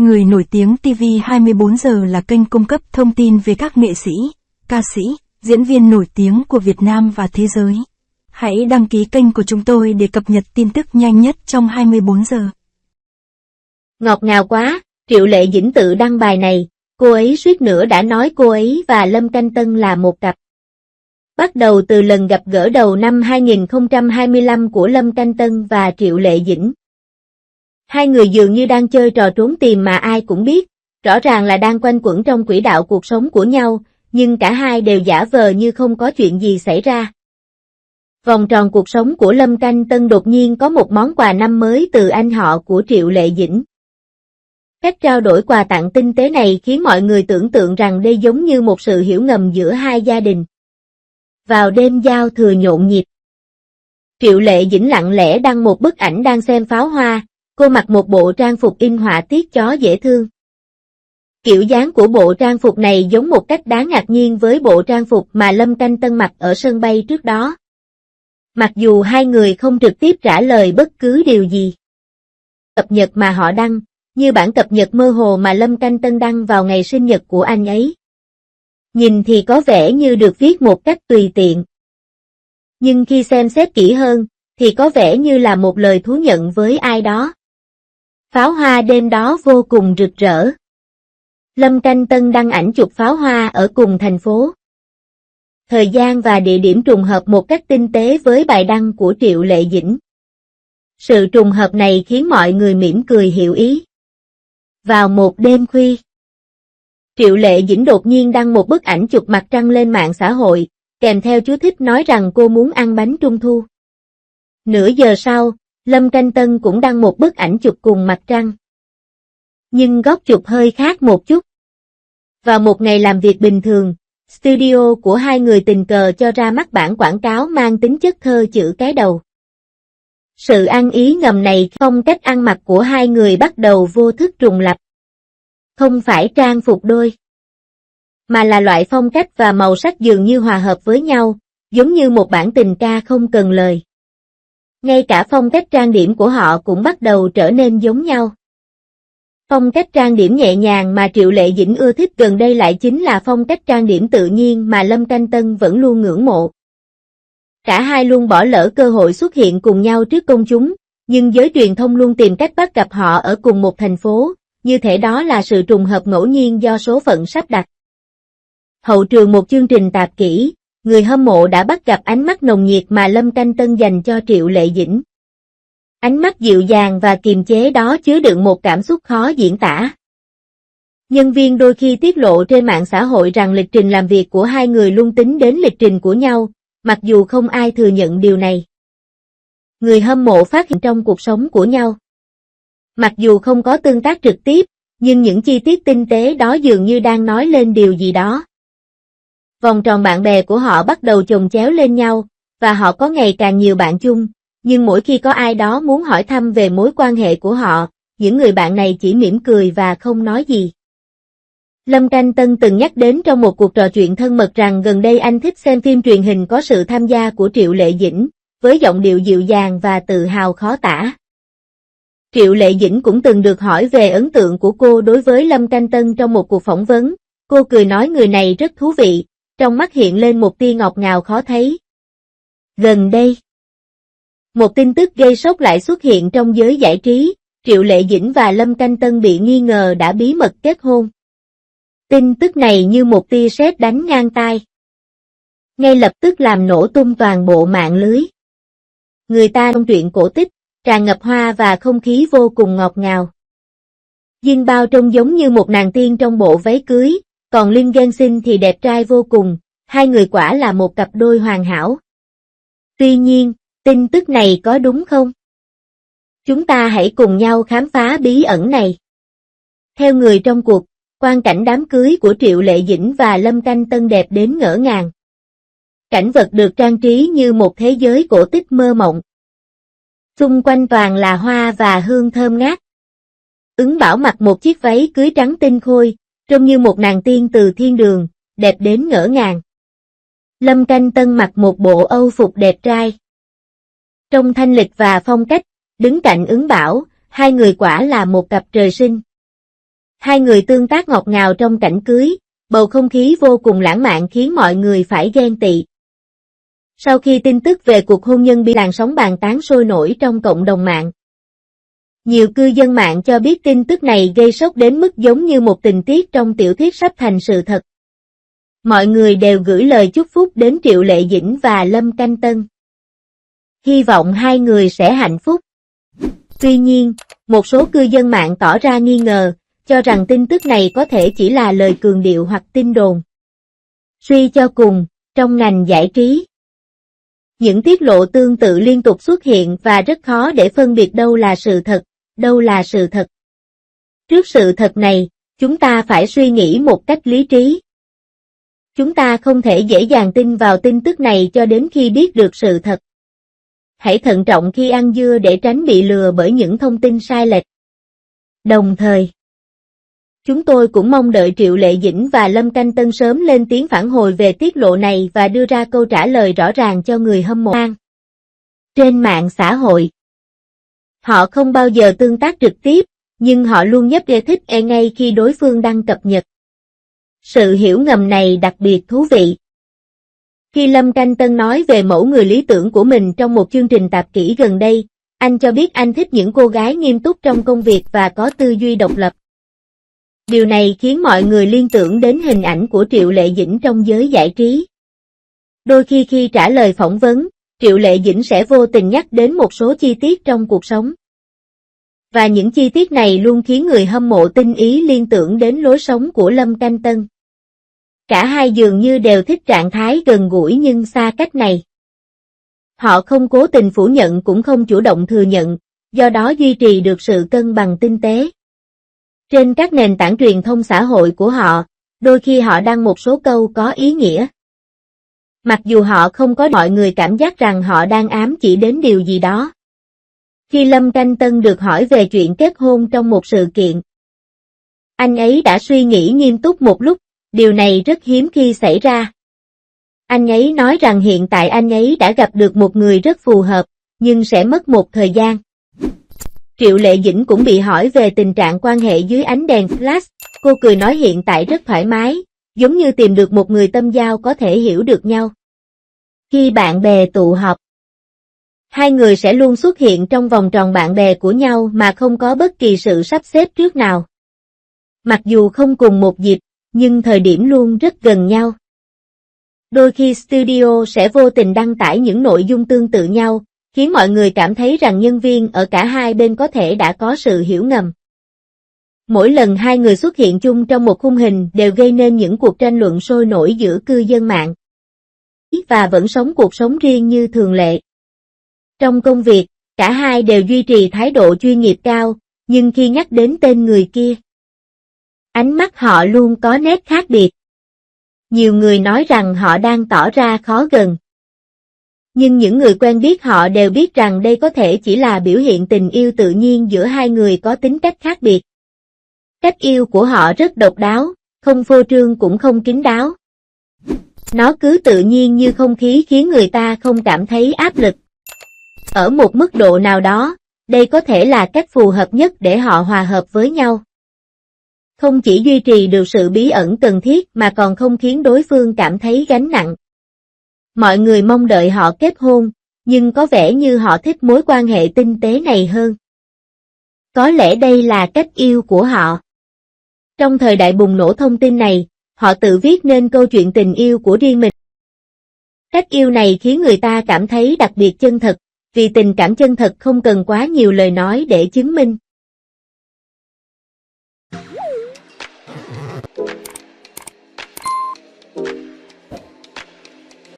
Người nổi tiếng TV 24 giờ là kênh cung cấp thông tin về các nghệ sĩ, ca sĩ, diễn viên nổi tiếng của Việt Nam và thế giới. Hãy đăng ký kênh của chúng tôi để cập nhật tin tức nhanh nhất trong 24 giờ. Ngọt ngào quá, Triệu Lệ Dĩnh tự đăng bài này, cô ấy suýt nữa đã nói cô ấy và Lâm Canh Tân là một cặp. Bắt đầu từ lần gặp gỡ đầu năm 2025 của Lâm Canh Tân và Triệu Lệ Dĩnh. Hai người dường như đang chơi trò trốn tìm mà ai cũng biết, rõ ràng là đang quanh quẩn trong quỹ đạo cuộc sống của nhau, nhưng cả hai đều giả vờ như không có chuyện gì xảy ra. Vòng tròn cuộc sống của Lâm Canh Tân đột nhiên có một món quà năm mới từ anh họ của Triệu Lệ Dĩnh. Cách trao đổi quà tặng tinh tế này khiến mọi người tưởng tượng rằng đây giống như một sự hiểu ngầm giữa hai gia đình. Vào đêm giao thừa nhộn nhịp, Triệu Lệ Dĩnh lặng lẽ đăng một bức ảnh đang xem pháo hoa, cô mặc một bộ trang phục in họa tiết chó dễ thương. Kiểu dáng của bộ trang phục này giống một cách đáng ngạc nhiên với bộ trang phục mà Lâm Canh Tân mặc ở sân bay trước đó. Mặc dù hai người không trực tiếp trả lời bất cứ điều gì. Cập nhật mà họ đăng, như bản cập nhật mơ hồ mà Lâm Canh Tân đăng vào ngày sinh nhật của anh ấy. Nhìn thì có vẻ như được viết một cách tùy tiện. Nhưng khi xem xét kỹ hơn, thì có vẻ như là một lời thú nhận với ai đó. Pháo hoa đêm đó vô cùng rực rỡ. Lâm Canh Tân đăng ảnh chụp pháo hoa ở cùng thành phố. Thời gian và địa điểm trùng hợp một cách tinh tế với bài đăng của Triệu Lệ Dĩnh. Sự trùng hợp này khiến mọi người mỉm cười hiểu ý. Vào một đêm khuya, Triệu Lệ Dĩnh đột nhiên đăng một bức ảnh chụp mặt trăng lên mạng xã hội, kèm theo chú thích nói rằng cô muốn ăn bánh trung thu. Nửa giờ sau, Lâm Canh Tân cũng đăng một bức ảnh chụp cùng mặt trăng. Nhưng góc chụp hơi khác một chút. Vào một ngày làm việc bình thường, studio của hai người tình cờ cho ra mắt bản quảng cáo mang tính chất thơ chữ cái đầu. Sự ăn ý ngầm này phong cách ăn mặc của hai người bắt đầu vô thức trùng lặp. Không phải trang phục đôi, mà là loại phong cách và màu sắc dường như hòa hợp với nhau, giống như một bản tình ca không cần lời. Ngay cả phong cách trang điểm của họ cũng bắt đầu trở nên giống nhau. Phong cách trang điểm nhẹ nhàng mà Triệu Lệ Dĩnh ưa thích gần đây lại chính là phong cách trang điểm tự nhiên mà Lâm Canh Tân vẫn luôn ngưỡng mộ. Cả hai luôn bỏ lỡ cơ hội xuất hiện cùng nhau trước công chúng, nhưng giới truyền thông luôn tìm cách bắt gặp họ ở cùng một thành phố, như thể đó là sự trùng hợp ngẫu nhiên do số phận sắp đặt. Hậu trường một chương trình tạp kỹ, người hâm mộ đã bắt gặp ánh mắt nồng nhiệt mà Lâm Canh Tân dành cho Triệu Lệ Dĩnh. Ánh mắt dịu dàng và kiềm chế đó chứa đựng một cảm xúc khó diễn tả. Nhân viên đôi khi tiết lộ trên mạng xã hội rằng lịch trình làm việc của hai người luôn tính đến lịch trình của nhau, mặc dù không ai thừa nhận điều này. Người hâm mộ phát hiện trong cuộc sống của nhau. Mặc dù không có tương tác trực tiếp, nhưng những chi tiết tinh tế đó dường như đang nói lên điều gì đó. Vòng tròn bạn bè của họ bắt đầu chồng chéo lên nhau, và họ có ngày càng nhiều bạn chung, nhưng mỗi khi có ai đó muốn hỏi thăm về mối quan hệ của họ, những người bạn này chỉ mỉm cười và không nói gì. Lâm Canh Tân từng nhắc đến trong một cuộc trò chuyện thân mật rằng gần đây anh thích xem phim truyền hình có sự tham gia của Triệu Lệ Dĩnh, với giọng điệu dịu dàng và tự hào khó tả. Triệu Lệ Dĩnh cũng từng được hỏi về ấn tượng của cô đối với Lâm Canh Tân trong một cuộc phỏng vấn, cô cười nói người này rất thú vị, trong mắt hiện lên một tia ngọt ngào khó thấy. Gần đây, một tin tức gây sốc lại xuất hiện trong giới giải trí, Triệu Lệ Dĩnh và Lâm Canh Tân bị nghi ngờ đã bí mật kết hôn. Tin tức này như một tia sét đánh ngang tai. Ngay lập tức làm nổ tung toàn bộ mạng lưới. Người ta trong truyện cổ tích, tràn ngập hoa và không khí vô cùng ngọt ngào. Dinh Bao trông giống như một nàng tiên trong bộ váy cưới, còn Lim Genshin thì đẹp trai vô cùng, hai người quả là một cặp đôi hoàn hảo. Tuy nhiên, tin tức này có đúng không? Chúng ta hãy cùng nhau khám phá bí ẩn này. Theo người trong cuộc, quang cảnh đám cưới của Triệu Lệ Dĩnh và Lâm Canh Tân đẹp đến ngỡ ngàng. Cảnh vật được trang trí như một thế giới cổ tích mơ mộng. Xung quanh toàn là hoa và hương thơm ngát. Ứng Bảo mặc một chiếc váy cưới trắng tinh khôi, trông như một nàng tiên từ thiên đường, đẹp đến ngỡ ngàng. Lâm Canh Tân mặc một bộ âu phục đẹp trai. Trông thanh lịch và phong cách, đứng cạnh Ứng Bảo, hai người quả là một cặp trời sinh. Hai người tương tác ngọt ngào trong cảnh cưới, bầu không khí vô cùng lãng mạn khiến mọi người phải ghen tị. Sau khi tin tức về cuộc hôn nhân bị làn sóng bàn tán sôi nổi trong cộng đồng mạng. Nhiều cư dân mạng cho biết tin tức này gây sốc đến mức giống như một tình tiết trong tiểu thuyết sắp thành sự thật. Mọi người đều gửi lời chúc phúc đến Triệu Lệ Dĩnh và Lâm Canh Tân. Hy vọng hai người sẽ hạnh phúc. Tuy nhiên, một số cư dân mạng tỏ ra nghi ngờ, cho rằng tin tức này có thể chỉ là lời cường điệu hoặc tin đồn. Suy cho cùng, trong ngành giải trí, những tiết lộ tương tự liên tục xuất hiện và rất khó để phân biệt đâu là sự thật, đâu là sự thật. Trước sự thật này, chúng ta phải suy nghĩ một cách lý trí. Chúng ta không thể dễ dàng tin vào tin tức này cho đến khi biết được sự thật. Hãy thận trọng khi ăn dưa để tránh bị lừa bởi những thông tin sai lệch. Đồng thời, chúng tôi cũng mong đợi Triệu Lệ Dĩnh và Lâm Canh Tân sớm lên tiếng phản hồi về tiết lộ này và đưa ra câu trả lời rõ ràng cho người hâm mộ. Trên mạng xã hội, họ không bao giờ tương tác trực tiếp, nhưng họ luôn nhấp thích ngay khi đối phương đăng cập nhật. Sự hiểu ngầm này đặc biệt thú vị. Khi Lâm Canh Tân nói về mẫu người lý tưởng của mình trong một chương trình tạp kỹ gần đây, anh cho biết anh thích những cô gái nghiêm túc trong công việc và có tư duy độc lập. Điều này khiến mọi người liên tưởng đến hình ảnh của Triệu Lệ Dĩnh trong giới giải trí. Đôi khi trả lời phỏng vấn, Triệu Lệ Dĩnh sẽ vô tình nhắc đến một số chi tiết trong cuộc sống. Và những chi tiết này luôn khiến người hâm mộ tinh ý liên tưởng đến lối sống của Lâm Canh Tân. Cả hai dường như đều thích trạng thái gần gũi nhưng xa cách này. Họ không cố tình phủ nhận cũng không chủ động thừa nhận, do đó duy trì được sự cân bằng tinh tế. Trên các nền tảng truyền thông xã hội của họ, đôi khi họ đăng một số câu có ý nghĩa. Mặc dù họ không có mọi người cảm giác rằng họ đang ám chỉ đến điều gì đó. Khi Lâm Canh Tân được hỏi về chuyện kết hôn trong một sự kiện, anh ấy đã suy nghĩ nghiêm túc một lúc, điều này rất hiếm khi xảy ra. Anh ấy nói rằng hiện tại anh ấy đã gặp được một người rất phù hợp, nhưng sẽ mất một thời gian. Triệu Lệ Dĩnh cũng bị hỏi về tình trạng quan hệ dưới ánh đèn flash, cô cười nói hiện tại rất thoải mái, giống như tìm được một người tâm giao có thể hiểu được nhau. Khi bạn bè tụ họp, hai người sẽ luôn xuất hiện trong vòng tròn bạn bè của nhau mà không có bất kỳ sự sắp xếp trước nào. Mặc dù không cùng một dịp, nhưng thời điểm luôn rất gần nhau. Đôi khi studio sẽ vô tình đăng tải những nội dung tương tự nhau, khiến mọi người cảm thấy rằng nhân viên ở cả hai bên có thể đã có sự hiểu ngầm. Mỗi lần hai người xuất hiện chung trong một khung hình đều gây nên những cuộc tranh luận sôi nổi giữa cư dân mạng. Và vẫn sống cuộc sống riêng như thường lệ. Trong công việc, cả hai đều duy trì thái độ chuyên nghiệp cao, nhưng khi nhắc đến tên người kia, ánh mắt họ luôn có nét khác biệt. Nhiều người nói rằng họ đang tỏ ra khó gần. Nhưng những người quen biết họ đều biết rằng đây có thể chỉ là biểu hiện tình yêu tự nhiên giữa hai người có tính cách khác biệt. Cách yêu của họ rất độc đáo, không phô trương cũng không kín đáo. Nó cứ tự nhiên như không khí khiến người ta không cảm thấy áp lực. Ở một mức độ nào đó, đây có thể là cách phù hợp nhất để họ hòa hợp với nhau. Không chỉ duy trì được sự bí ẩn cần thiết mà còn không khiến đối phương cảm thấy gánh nặng. Mọi người mong đợi họ kết hôn, nhưng có vẻ như họ thích mối quan hệ tinh tế này hơn. Có lẽ đây là cách yêu của họ. Trong thời đại bùng nổ thông tin này, họ tự viết nên câu chuyện tình yêu của riêng mình. Cách yêu này khiến người ta cảm thấy đặc biệt chân thật, vì tình cảm chân thật không cần quá nhiều lời nói để chứng minh.